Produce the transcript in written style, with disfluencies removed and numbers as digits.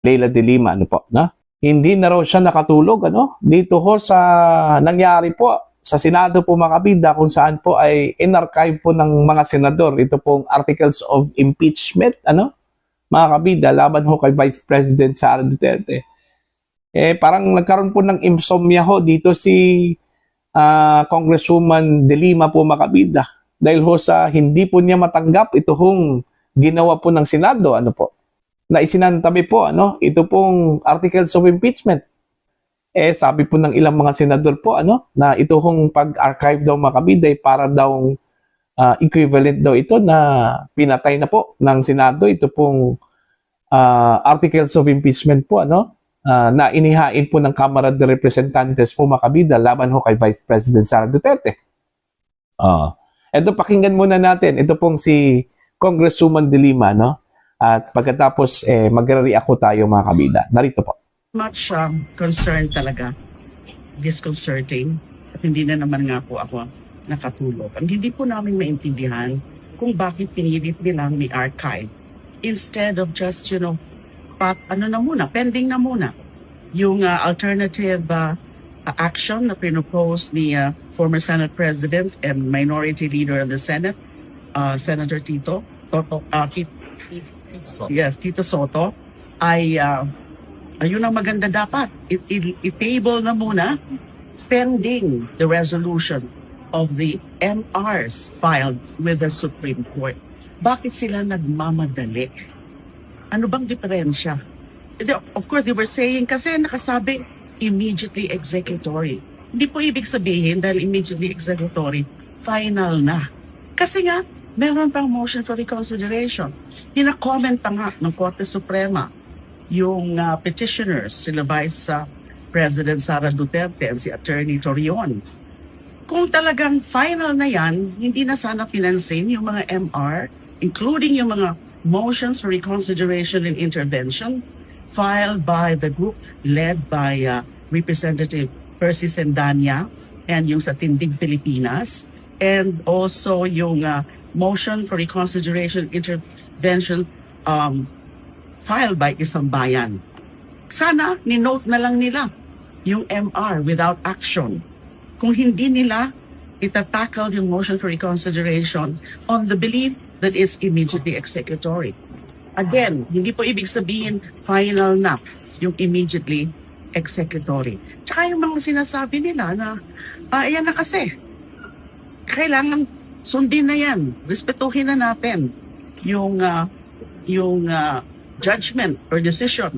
Leila de Lima, ano po, no? Hindi na raw siya nakatulog, ano? Dito ho sa nangyari po sa Senado po mga kabida, kung saan po ay in-archive po ng mga senador ito pong articles of impeachment, ano? Mga kabida, laban ho kay Vice President Sara Duterte. Parang nagkaroon po ng insomnia ho dito si Congresswoman De Lima po mga kabida. Dahil ho sa hindi po niya matanggap ito hong ginawa po ng Senado, ano po, na isinantabi po, ano, ito pong articles of impeachment. Sabi po ng ilang mga senador po, ano, na ito hong pag-archive daw mga kabida para daw equivalent daw ito na pinatay na po ng Senado ito pong articles of impeachment po, ano, na inihain po ng Kamara de Representantes po mga kabida laban ho kay Vice President Sara Duterte. Ito, pakinggan muna natin. Ito pong si Congresswoman De Lima, no? At pagkatapos, magre-react ko tayo mga kabida. Narito po. Much concern talaga, disconcerting, at hindi na naman nga po ako nakatulog. Ang hindi po namin maintindihan kung bakit pinilit nilang ni-archive instead of just, pending na muna yung alternative action na pinopose ni former Senate President and Minority Leader of the Senate, Senator Tito Soto, ay ayun ang maganda dapat. I-table na muna pending the resolution of the MRs filed with the Supreme Court. Bakit sila nagmamadali? Ano bang diferensya? Of course, they were saying kasi nakasabi immediately executory. Hindi po ibig sabihin dahil immediately executory, final na. Kasi nga, meron pang motion for reconsideration. Hina-comment pa nga ng Korte Suprema yung petitioners, sila Vice President Sara Duterte at si Attorney Torion. Kung talagang final na yan, hindi na sana pinansin yung mga MR, including yung mga motions for reconsideration and intervention filed by the group led by Representative Percy Sendanya and yung sa Tindig Pilipinas, and also yung motion for reconsideration intervention filed by Isang Bayan. Sana ni-note na lang nila yung MR without action. Kung hindi nila itatackle yung motion for reconsideration on the belief that it's immediately executory. Again, hindi po ibig sabihin final na yung immediately executory. Tsaka yung mga sinasabi nila na ayan na kasi, kailangan sundin na yan, respetuhin na natin yung judgment or decision